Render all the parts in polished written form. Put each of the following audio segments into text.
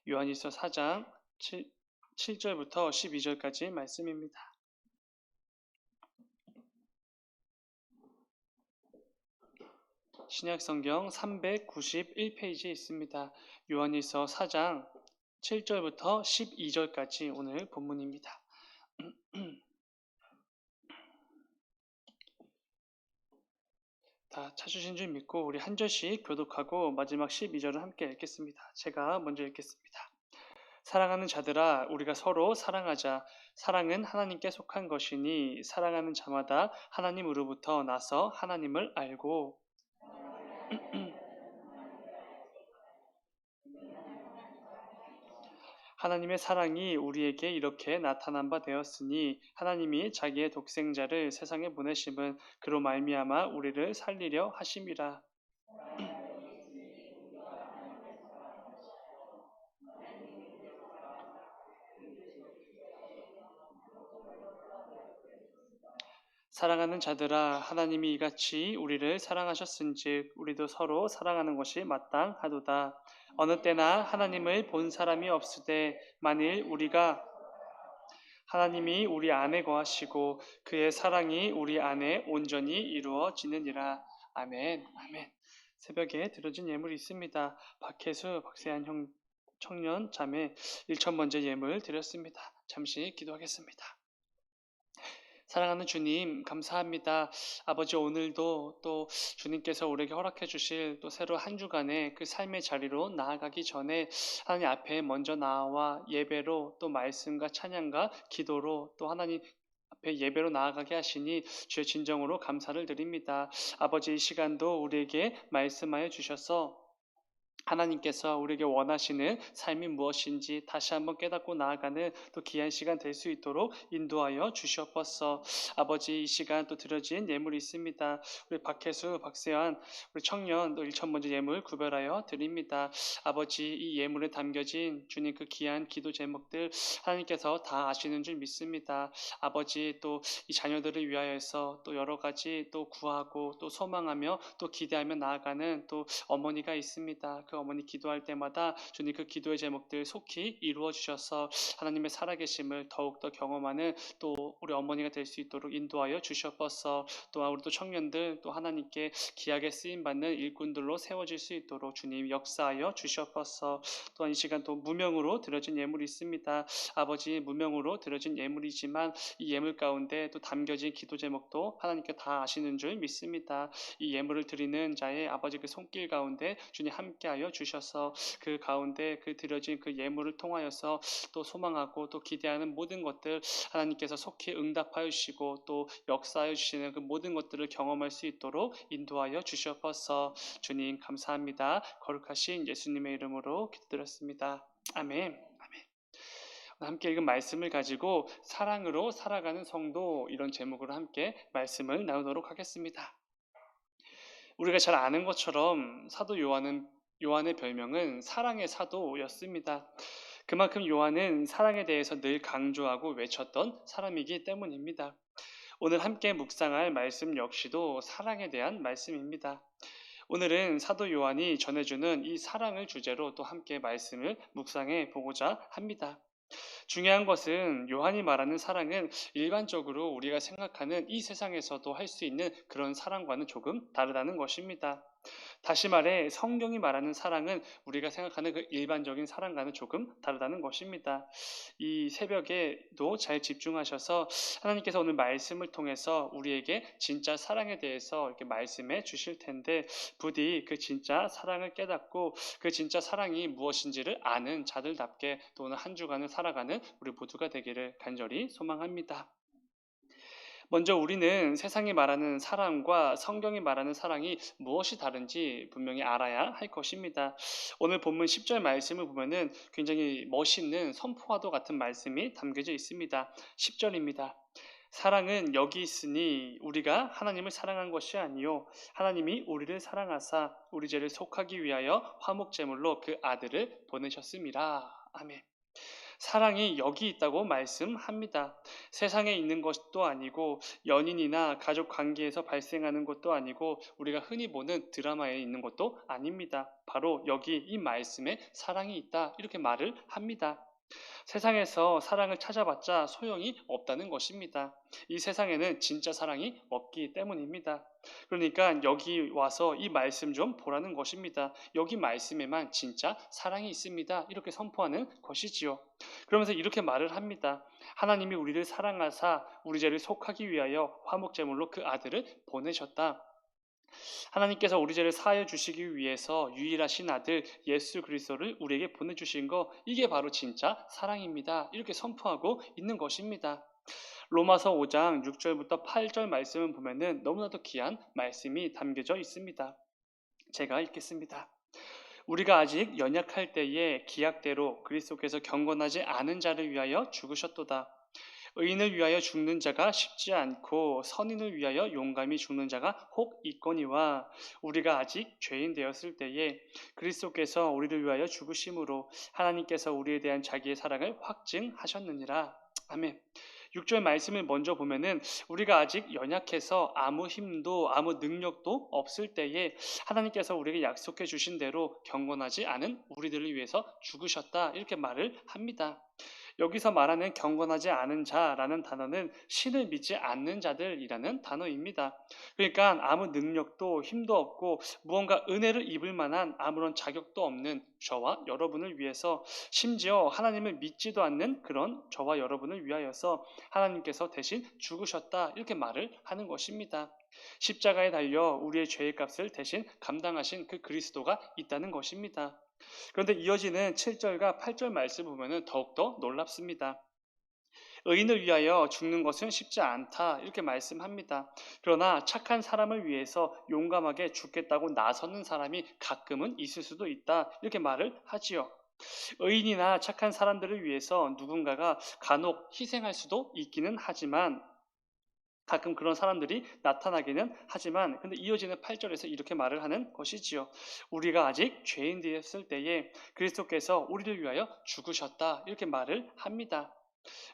요한일서 4장 7절부터 12절까지 말씀입니다. 신약성경 391페이지에 있습니다. 요한일서 4장 7절부터 12절까지 오늘 본문입니다. 다 찾으신 줄 믿고 우리 한 절씩 교독하고 마지막 12절을 함께 읽겠습니다. 제가 먼저 읽겠습니다. 사랑하는 자들아, 우리가 서로 사랑하자. 사랑은 하나님께 속한 것이니 사랑하는 자마다 하나님으로부터 나서 하나님을 알고 하나님의 사랑이 우리에게 이렇게 나타난 바 되었으니 하나님이 자기의 독생자를 세상에 보내심은 그로 말미암아 우리를 살리려 하심이라. 사랑하는 자들아, 하나님이 이같이 우리를 사랑하셨은즉 우리도 서로 사랑하는 것이 마땅하도다. 어느 때나 하나님을 본 사람이 없으되 만일 우리가 하나님이 우리 안에 거하시고 그의 사랑이 우리 안에 온전히 이루어지느니라. 아멘. 아멘. 새벽에 드려진 예물이 있습니다. 박혜수, 박세한 형 청년 자매 1,000번째 예물 드렸습니다. 잠시 기도하겠습니다. 사랑하는 주님, 감사합니다. 아버지, 오늘도 또 주님께서 우리에게 허락해 주실 또 새로 한 주간의 그 삶의 자리로 나아가기 전에 하나님 앞에 먼저 나와 예배로 또 말씀과 찬양과 기도로 또 하나님 앞에 예배로 나아가게 하시니 주의 진정으로 감사를 드립니다. 아버지, 이 시간도 우리에게 말씀하여 주셔서 하나님께서 우리에게 원하시는 삶이 무엇인지 다시 한번 깨닫고 나아가는 또 귀한 시간 될 수 있도록 인도하여 주시옵소서. 아버지, 이 시간 또 드려진 예물이 있습니다. 우리 박혜수, 박세환, 우리 청년 또 1,000번째 예물 구별하여 드립니다. 아버지, 이 예물에 담겨진 주님 그 귀한 기도 제목들 하나님께서 다 아시는 줄 믿습니다. 아버지, 또 이 자녀들을 위하여서 또 여러 가지 또 구하고 또 소망하며 또 기대하며 나아가는 또 어머니가 있습니다. 그 어머니 기도할 때마다 주님 그 기도의 제목들 속히 이루어 주셔서 하나님의 살아계심을 더욱더 경험하는 또 우리 어머니가 될 수 있도록 인도하여 주시옵소서. 또한 우리 또 청년들 또 하나님께 귀하게 쓰임 받는 일꾼들로 세워질 수 있도록 주님 역사하여 주시옵소서. 또한 이 시간 또 무명으로 드려진 예물이 있습니다. 아버지, 무명으로 드려진 예물이지만 이 예물 가운데 또 담겨진 기도 제목도 하나님께 다 아시는 줄 믿습니다. 이 예물을 드리는 자의 아버지 그 손길 가운데 주님 함께하여 주셔서 그 가운데 그 드려진 그 예물을 통하여서 또 소망하고 또 기대하는 모든 것들 하나님께서 속히 응답하여 주시고 또 역사하여 주시는 그 모든 것들을 경험할 수 있도록 인도하여 주시옵소서. 주님 감사합니다. 거룩하신 예수님의 이름으로 기도드렸습니다. 아멘. 함께 읽은 말씀을 가지고 사랑으로 살아가는 성도 이런 제목으로 함께 말씀을 나누도록 하겠습니다. 우리가 잘 아는 것처럼 사도 요한의 별명은 사랑의 사도였습니다. 그만큼 요한은 사랑에 대해서 늘 강조하고 외쳤던 사람이기 때문입니다. 오늘 함께 묵상할 말씀 역시도 사랑에 대한 말씀입니다. 오늘은 사도 요한이 전해주는 이 사랑을 주제로 또 함께 말씀을 묵상해 보고자 합니다. 중요한 것은 요한이 말하는 사랑은 일반적으로 우리가 생각하는 이 세상에서도 할 수 있는 그런 사랑과는 조금 다르다는 것입니다. 다시 말해 성경이 말하는 사랑은 우리가 생각하는 그 일반적인 사랑과는 조금 다르다는 것입니다. 이 새벽에도 잘 집중하셔서 하나님께서 오늘 말씀을 통해서 우리에게 진짜 사랑에 대해서 이렇게 말씀해 주실 텐데 부디 그 진짜 사랑을 깨닫고 그 진짜 사랑이 무엇인지를 아는 자들답게 또 오늘 한 주간을 살아가는 우리 모두가 되기를 간절히 소망합니다. 먼저 우리는 세상이 말하는 사랑과 성경이 말하는 사랑이 무엇이 다른지 분명히 알아야 할 것입니다. 오늘 본문 10절 말씀을 보면은 굉장히 멋있는 선포와도 같은 말씀이 담겨져 있습니다. 10절입니다. 사랑은 여기 있으니 우리가 하나님을 사랑한 것이 아니요 하나님이 우리를 사랑하사 우리 죄를 속하기 위하여 화목제물로 그 아들을 보내셨음이라. 아멘. 사랑이 여기 있다고 말씀합니다. 세상에 있는 것도 아니고 연인이나 가족 관계에서 발생하는 것도 아니고 우리가 흔히 보는 드라마에 있는 것도 아닙니다. 바로 여기 이 말씀에 사랑이 있다 이렇게 말을 합니다. 세상에서 사랑을 찾아봤자 소용이 없다는 것입니다. 이 세상에는 진짜 사랑이 없기 때문입니다. 그러니까 여기 와서 이 말씀 좀 보라는 것입니다. 여기 말씀에만 진짜 사랑이 있습니다. 이렇게 선포하는 것이지요. 그러면서 이렇게 말을 합니다. 하나님이 우리를 사랑하사 우리 죄를 속하기 위하여 화목제물로 그 아들을 보내셨다. 하나님께서 우리 죄를 사하여 주시기 위해서 유일하신 아들 예수 그리스도를 우리에게 보내주신 거 이게 바로 진짜 사랑입니다. 이렇게 선포하고 있는 것입니다. 로마서 5장 6절부터 8절 말씀을 보면은 너무나도 귀한 말씀이 담겨져 있습니다. 제가 읽겠습니다. 우리가 아직 연약할 때에 기약대로 그리스도께서 경건하지 않은 자를 위하여 죽으셨도다. 의인을 위하여 죽는 자가 쉽지 않고 선인을 위하여 용감히 죽는 자가 혹 있거니와 우리가 아직 죄인 되었을 때에 그리스도께서 우리를 위하여 죽으심으로 하나님께서 우리에 대한 자기의 사랑을 확증하셨느니라. 아멘. 6절 말씀을 먼저 보면은 우리가 아직 연약해서 아무 힘도 아무 능력도 없을 때에 하나님께서 우리에게 약속해 주신 대로 경건하지 않은 우리들을 위해서 죽으셨다 이렇게 말을 합니다. 여기서 말하는 경건하지 않은 자라는 단어는 신을 믿지 않는 자들이라는 단어입니다. 그러니까 아무 능력도 힘도 없고 무언가 은혜를 입을 만한 아무런 자격도 없는 저와 여러분을 위해서 심지어 하나님을 믿지도 않는 그런 저와 여러분을 위하여서 하나님께서 대신 죽으셨다 이렇게 말을 하는 것입니다. 십자가에 달려 우리의 죄의 값을 대신 감당하신 그 그리스도가 있다는 것입니다. 그런데 이어지는 7절과 8절 말씀 보면 더욱더 놀랍습니다. 의인을 위하여 죽는 것은 쉽지 않다 이렇게 말씀합니다. 그러나 착한 사람을 위해서 용감하게 죽겠다고 나서는 사람이 가끔은 있을 수도 있다 이렇게 말을 하지요. 의인이나 착한 사람들을 위해서 누군가가 간혹 희생할 수도 있기는 하지만 가끔 그런 사람들이 나타나기는 하지만 근데 이어지는 8절에서 이렇게 말을 하는 것이지요. 우리가 아직 죄인 되었을 때에 그리스도께서 우리를 위하여 죽으셨다 이렇게 말을 합니다.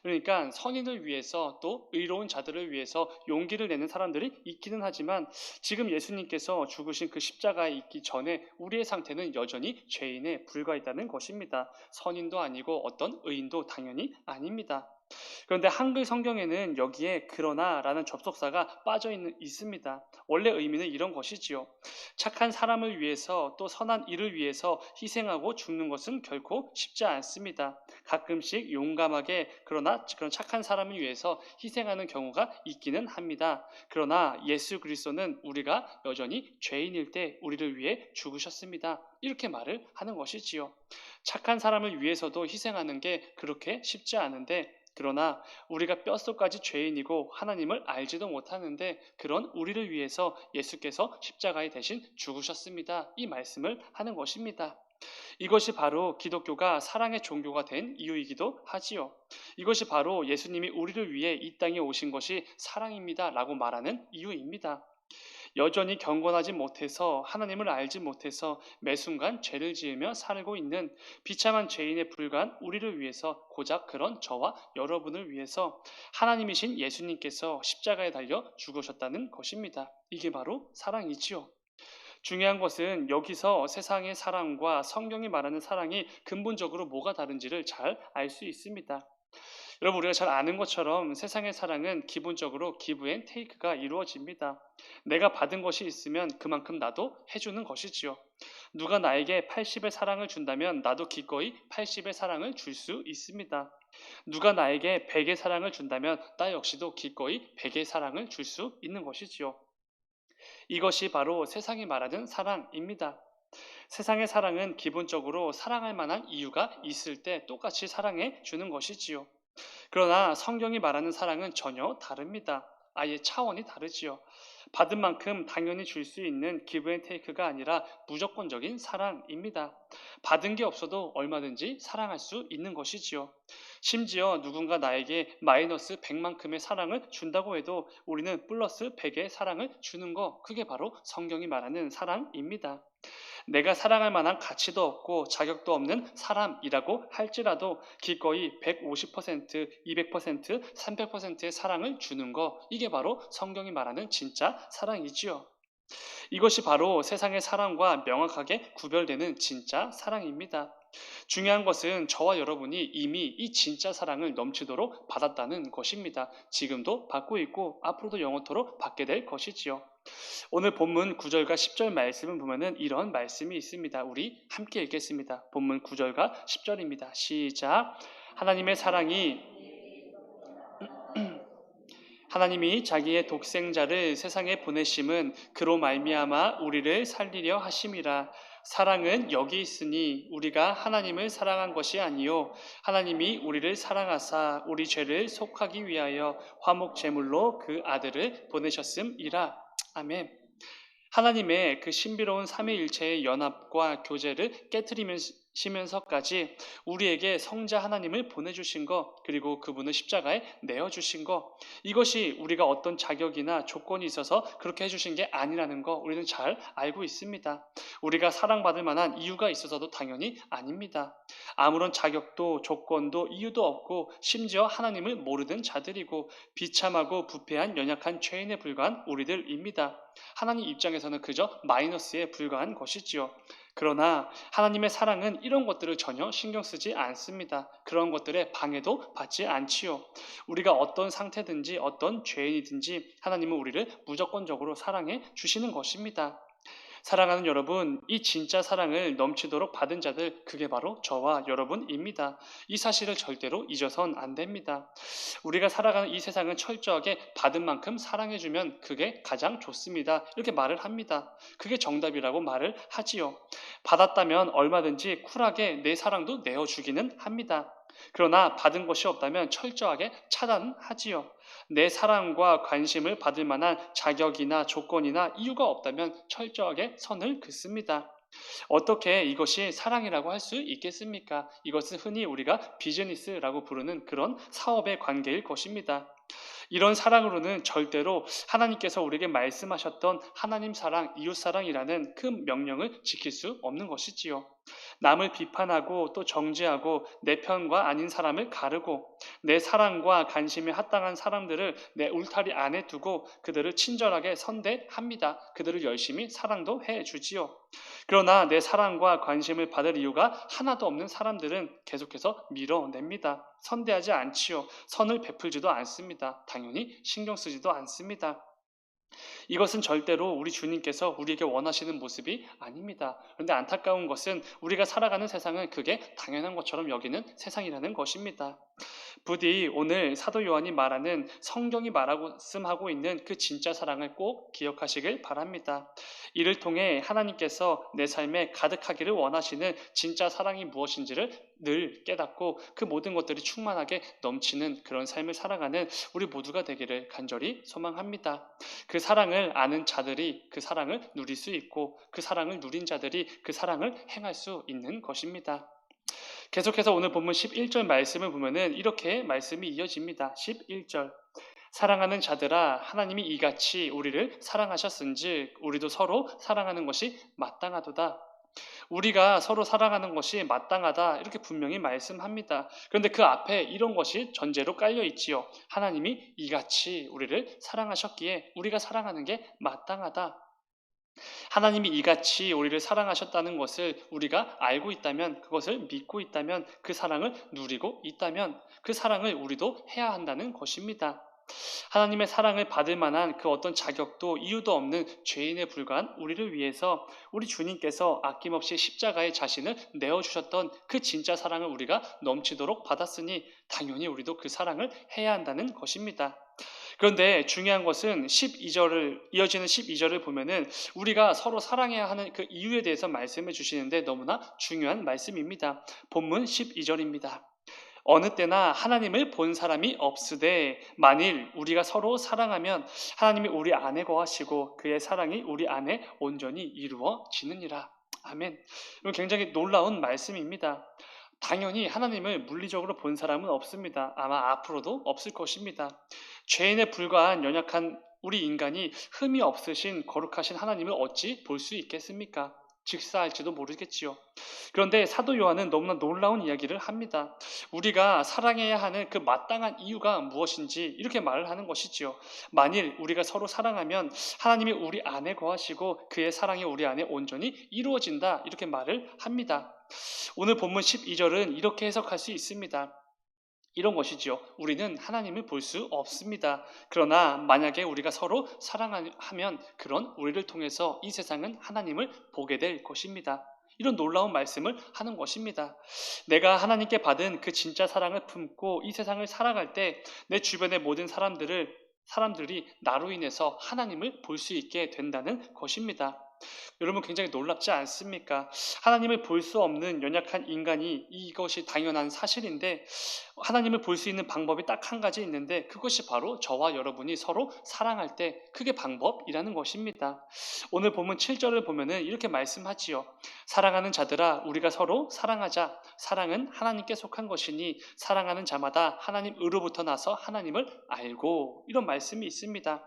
그러니까 선인을 위해서 또 의로운 자들을 위해서 용기를 내는 사람들이 있기는 하지만 지금 예수님께서 죽으신 그 십자가에 있기 전에 우리의 상태는 여전히 죄인에 불과했다는 것입니다. 선인도 아니고 어떤 의인도 당연히 아닙니다. 그런데 한글 성경에는 여기에 그러나라는 접속사가 빠져 있습니다. 원래 의미는 이런 것이지요. 착한 사람을 위해서 또 선한 일을 위해서 희생하고 죽는 것은 결코 쉽지 않습니다. 가끔씩 용감하게 그러나 그런 착한 사람을 위해서 희생하는 경우가 있기는 합니다. 그러나 예수 그리스도는 우리가 여전히 죄인일 때 우리를 위해 죽으셨습니다. 이렇게 말을 하는 것이지요. 착한 사람을 위해서도 희생하는 게 그렇게 쉽지 않은데 그러나 우리가 뼛속까지 죄인이고 하나님을 알지도 못하는데 그런 우리를 위해서 예수께서 십자가에 대신 죽으셨습니다. 이 말씀을 하는 것입니다. 이것이 바로 기독교가 사랑의 종교가 된 이유이기도 하지요. 이것이 바로 예수님이 우리를 위해 이 땅에 오신 것이 사랑입니다 라고 말하는 이유입니다. 여전히 경건하지 못해서 하나님을 알지 못해서 매 순간 죄를 지으며 살고 있는 비참한 죄인에 불과한 우리를 위해서 고작 그런 저와 여러분을 위해서 하나님이신 예수님께서 십자가에 달려 죽으셨다는 것입니다. 이게 바로 사랑이지요. 중요한 것은 여기서 세상의 사랑과 성경이 말하는 사랑이 근본적으로 뭐가 다른지를 잘 알 수 있습니다. 여러분 우리가 잘 아는 것처럼 세상의 사랑은 기본적으로 기브 앤 테이크가 이루어집니다. 내가 받은 것이 있으면 그만큼 나도 해주는 것이지요. 누가 나에게 80의 사랑을 준다면 나도 기꺼이 80의 사랑을 줄 수 있습니다. 누가 나에게 100의 사랑을 준다면 나 역시도 기꺼이 100의 사랑을 줄 수 있는 것이지요. 이것이 바로 세상이 말하는 사랑입니다. 세상의 사랑은 기본적으로 사랑할 만한 이유가 있을 때 똑같이 사랑해 주는 것이지요. 그러나 성경이 말하는 사랑은 전혀 다릅니다. 아예 차원이 다르지요. 받은 만큼 당연히 줄 수 있는 기브 앤 테이크가 아니라 무조건적인 사랑입니다. 받은 게 없어도 얼마든지 사랑할 수 있는 것이지요. 심지어 누군가 나에게 마이너스 100만큼의 사랑을 준다고 해도 우리는 플러스 100의 사랑을 주는 거 그게 바로 성경이 말하는 사랑입니다. 내가 사랑할 만한 가치도 없고 자격도 없는 사람이라고 할지라도 기꺼이 150%, 200%, 300%의 사랑을 주는 거, 이게 바로 성경이 말하는 진짜 사랑이지요. 이것이 바로 세상의 사랑과 명확하게 구별되는 진짜 사랑입니다. 중요한 것은 저와 여러분이 이미 이 진짜 사랑을 넘치도록 받았다는 것입니다. 지금도 받고 있고 앞으로도 영원토록 받게 될 것이지요. 오늘 본문 9절과 10절 말씀을 보면은 이런 말씀이 있습니다. 우리 함께 읽겠습니다. 본문 9절과 10절입니다. 시작. 하나님의 사랑이 하나님이 자기의 독생자를 세상에 보내심은 그로 말미암아 우리를 살리려 하심이라. 사랑은 여기 있으니 우리가 하나님을 사랑한 것이 아니요 하나님이 우리를 사랑하사 우리 죄를 속하기 위하여 화목 제물로 그 아들을 보내셨음이라. 아멘. 하나님의 그 신비로운 삼위일체의 연합과 교제를 깨트리시면서까지 우리에게 성자 하나님을 보내주신 것, 그리고 그분을 십자가에 내어주신 것, 이것이 우리가 어떤 자격이나 조건이 있어서 그렇게 해주신 게 아니라는 거 우리는 잘 알고 있습니다. 우리가 사랑받을 만한 이유가 있어서도 당연히 아닙니다. 아무런 자격도 조건도 이유도 없고 심지어 하나님을 모르는 자들이고 비참하고 부패한 연약한 죄인에 불과한 우리들입니다. 하나님 입장에서는 그저 마이너스에 불과한 것이지요. 그러나 하나님의 사랑은 이런 것들을 전혀 신경 쓰지 않습니다. 그런 것들에 방해도 받지 않지요. 우리가 어떤 상태든지 어떤 죄인이든지 하나님은 우리를 무조건적으로 사랑해 주시는 것입니다. 사랑하는 여러분, 이 진짜 사랑을 넘치도록 받은 자들, 그게 바로 저와 여러분입니다. 이 사실을 절대로 잊어선 안 됩니다. 우리가 살아가는 이 세상은 철저하게 받은 만큼 사랑해주면 그게 가장 좋습니다. 이렇게 말을 합니다. 그게 정답이라고 말을 하지요. 받았다면 얼마든지 쿨하게 내 사랑도 내어주기는 합니다. 그러나 받은 것이 없다면 철저하게 차단하지요. 내 사랑과 관심을 받을 만한 자격이나 조건이나 이유가 없다면 철저하게 선을 긋습니다. 어떻게 이것이 사랑이라고 할 수 있겠습니까? 이것은 흔히 우리가 비즈니스라고 부르는 그런 사업의 관계일 것입니다. 이런 사랑으로는 절대로 하나님께서 우리에게 말씀하셨던 하나님 사랑, 이웃 사랑이라는 그 명령을 지킬 수 없는 것이지요. 남을 비판하고 또 정죄하고 내 편과 아닌 사람을 가르고 내 사랑과 관심에 합당한 사람들을 내 울타리 안에 두고 그들을 친절하게 선대합니다. 그들을 열심히 사랑도 해주지요. 그러나 내 사랑과 관심을 받을 이유가 하나도 없는 사람들은 계속해서 밀어냅니다. 선대하지 않지요. 선을 베풀지도 않습니다. 당연히 신경 쓰지도 않습니다. 이것은 절대로 우리 주님께서 우리에게 원하시는 모습이 아닙니다. 그런데 안타까운 것은 우리가 살아가는 세상은 그게 당연한 것처럼 여기는 세상이라는 것입니다. 부디 오늘 사도 요한이 말하는 성경이 말씀하고 있는 그 진짜 사랑을 꼭 기억하시길 바랍니다. 이를 통해 하나님께서 내 삶에 가득하기를 원하시는 진짜 사랑이 무엇인지를 늘 깨닫고 그 모든 것들이 충만하게 넘치는 그런 삶을 살아가는 우리 모두가 되기를 간절히 소망합니다. 그 사랑을 아는 자들이 그 사랑을 누릴 수 있고 그 사랑을 누린 자들이 그 사랑을 행할 수 있는 것입니다. 계속해서 오늘 본문 11절 말씀을 보면은 이렇게 말씀이 이어집니다. 11절. 사랑하는 자들아 하나님이 이같이 우리를 사랑하셨은즉 우리도 서로 사랑하는 것이 마땅하도다. 우리가 서로 사랑하는 것이 마땅하다 이렇게 분명히 말씀합니다. 그런데 그 앞에 이런 것이 전제로 깔려 있지요. 하나님이 이같이 우리를 사랑하셨기에 우리가 사랑하는 게 마땅하다. 하나님이 이같이 우리를 사랑하셨다는 것을 우리가 알고 있다면, 그것을 믿고 있다면, 그 사랑을 누리고 있다면 그 사랑을 우리도 해야 한다는 것입니다. 하나님의 사랑을 받을 만한 그 어떤 자격도 이유도 없는 죄인에 불과한 우리를 위해서 우리 주님께서 아낌없이 십자가에 자신을 내어주셨던 그 진짜 사랑을 우리가 넘치도록 받았으니 당연히 우리도 그 사랑을 해야 한다는 것입니다. 그런데 중요한 것은 이어지는 12절을 보면은 우리가 서로 사랑해야 하는 그 이유에 대해서 말씀해 주시는데 너무나 중요한 말씀입니다. 본문 12절입니다. 어느 때나 하나님을 본 사람이 없으되 만일 우리가 서로 사랑하면 하나님이 우리 안에 거하시고 그의 사랑이 우리 안에 온전히 이루어지느니라. 아멘. 이건 굉장히 놀라운 말씀입니다. 당연히 하나님을 물리적으로 본 사람은 없습니다. 아마 앞으로도 없을 것입니다. 죄인에 불과한 연약한 우리 인간이 흠이 없으신 거룩하신 하나님을 어찌 볼 수 있겠습니까? 직사할지도 모르겠지요. 그런데 사도 요한은 너무나 놀라운 이야기를 합니다. 우리가 사랑해야 하는 그 마땅한 이유가 무엇인지 이렇게 말을 하는 것이지요. 만일 우리가 서로 사랑하면 하나님이 우리 안에 거하시고 그의 사랑이 우리 안에 온전히 이루어진다 이렇게 말을 합니다. 오늘 본문 12절은 이렇게 해석할 수 있습니다. 이런 것이지요. 우리는 하나님을 볼 수 없습니다. 그러나 만약에 우리가 서로 사랑하면 그런 우리를 통해서 이 세상은 하나님을 보게 될 것입니다. 이런 놀라운 말씀을 하는 것입니다. 내가 하나님께 받은 그 진짜 사랑을 품고 이 세상을 살아갈 때 내 주변의 모든 사람들이 나로 인해서 하나님을 볼 수 있게 된다는 것입니다. 여러분 굉장히 놀랍지 않습니까? 하나님을 볼 수 없는 연약한 인간이 이것이 당연한 사실인데 하나님을 볼 수 있는 방법이 딱 한 가지 있는데 그것이 바로 저와 여러분이 서로 사랑할 때 그게 방법이라는 것입니다. 오늘 본문 7절을 보면은 이렇게 말씀하지요. 사랑하는 자들아 우리가 서로 사랑하자. 사랑은 하나님께 속한 것이니 사랑하는 자마다 하나님으로부터 나서 하나님을 알고 이런 말씀이 있습니다.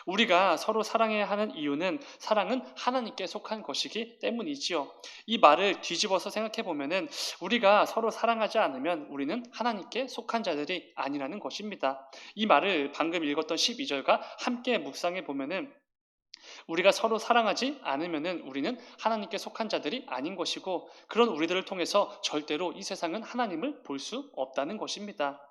우리가 서로 사랑해야 하는 이유는 사랑은 하나님께 속한 것이기 때문이지요. 이 말을 뒤집어서 생각해 보면은 우리가 서로 사랑하지 않으면 우리는 하나님께 속한 자들이 아니라는 것입니다. 이 말을 방금 읽었던 12절과 함께 묵상해 보면은 우리가 서로 사랑하지 않으면은 우리는 하나님께 속한 자들이 아닌 것이고 그런 우리들을 통해서 절대로 이 세상은 하나님을 볼 수 없다는 것입니다.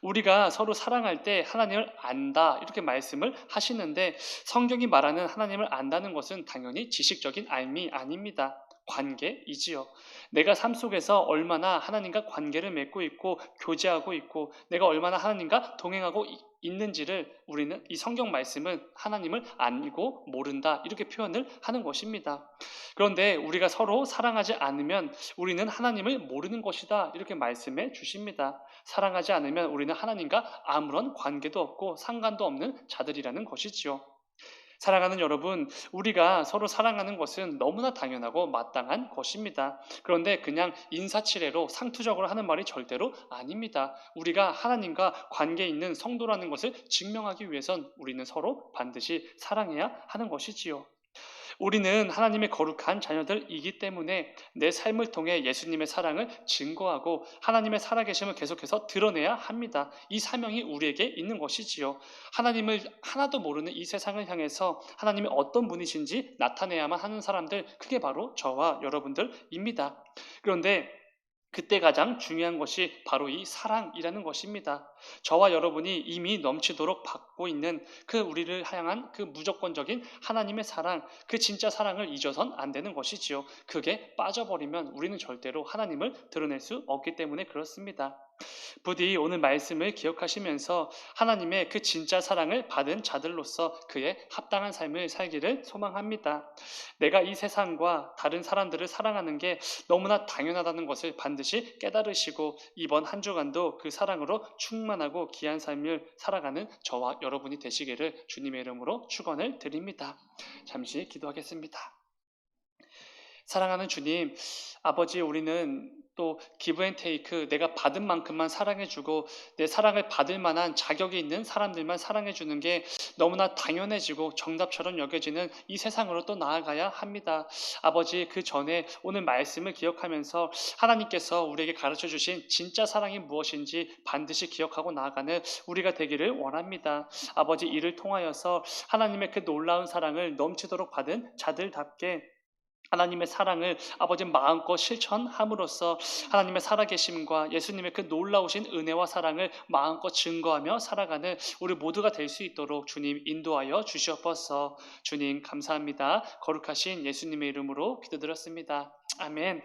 우리가 서로 사랑할 때 하나님을 안다 이렇게 말씀을 하시는데 성경이 말하는 하나님을 안다는 것은 당연히 지식적인 알미 아닙니다. 관계이지요. 내가 삶 속에서 얼마나 하나님과 관계를 맺고 있고 교제하고 있고 내가 얼마나 하나님과 동행하고 있는지를 우리는 이 성경 말씀은 하나님을 알고 모른다 이렇게 표현을 하는 것입니다. 그런데 우리가 서로 사랑하지 않으면 우리는 하나님을 모르는 것이다 이렇게 말씀해 주십니다. 사랑하지 않으면 우리는 하나님과 아무런 관계도 없고 상관도 없는 자들이라는 것이지요. 사랑하는 여러분, 우리가 서로 사랑하는 것은 너무나 당연하고 마땅한 것입니다. 그런데 그냥 인사치레로 상투적으로 하는 말이 절대로 아닙니다. 우리가 하나님과 관계 있는 성도라는 것을 증명하기 위해선 우리는 서로 반드시 사랑해야 하는 것이지요. 우리는 하나님의 거룩한 자녀들이기 때문에 내 삶을 통해 예수님의 사랑을 증거하고 하나님의 살아계심을 계속해서 드러내야 합니다. 이 사명이 우리에게 있는 것이지요. 하나님을 하나도 모르는 이 세상을 향해서 하나님이 어떤 분이신지 나타내야만 하는 사람들, 그게 바로 저와 여러분들입니다. 그런데 그때 가장 중요한 것이 바로 이 사랑이라는 것입니다. 저와 여러분이 이미 넘치도록 받고 있는 그 우리를 향한 그 무조건적인 하나님의 사랑, 그 진짜 사랑을 잊어선 안 되는 것이지요. 그게 빠져버리면 우리는 절대로 하나님을 드러낼 수 없기 때문에 그렇습니다. 부디 오늘 말씀을 기억하시면서 하나님의 그 진짜 사랑을 받은 자들로서 그의 합당한 삶을 살기를 소망합니다. 내가 이 세상과 다른 사람들을 사랑하는 게 너무나 당연하다는 것을 반드시 깨달으시고 이번 한 주간도 그 사랑으로 충만하고 귀한 삶을 살아가는 저와 여러분이 되시기를 주님의 이름으로 축원을 드립니다. 잠시 기도하겠습니다. 사랑하는 주님, 아버지 우리는 또 기브앤테이크 내가 받은 만큼만 사랑해주고 내 사랑을 받을 만한 자격이 있는 사람들만 사랑해주는 게 너무나 당연해지고 정답처럼 여겨지는 이 세상으로 또 나아가야 합니다. 아버지 그 전에 오늘 말씀을 기억하면서 하나님께서 우리에게 가르쳐 주신 진짜 사랑이 무엇인지 반드시 기억하고 나아가는 우리가 되기를 원합니다. 아버지 이를 통하여서 하나님의 그 놀라운 사랑을 넘치도록 받은 자들답게 하나님의 사랑을 아버지 마음껏 실천함으로써 하나님의 살아계심과 예수님의 그 놀라우신 은혜와 사랑을 마음껏 증거하며 살아가는 우리 모두가 될 수 있도록 주님 인도하여 주시옵소서. 주님 감사합니다. 거룩하신 예수님의 이름으로 기도드렸습니다. 아멘.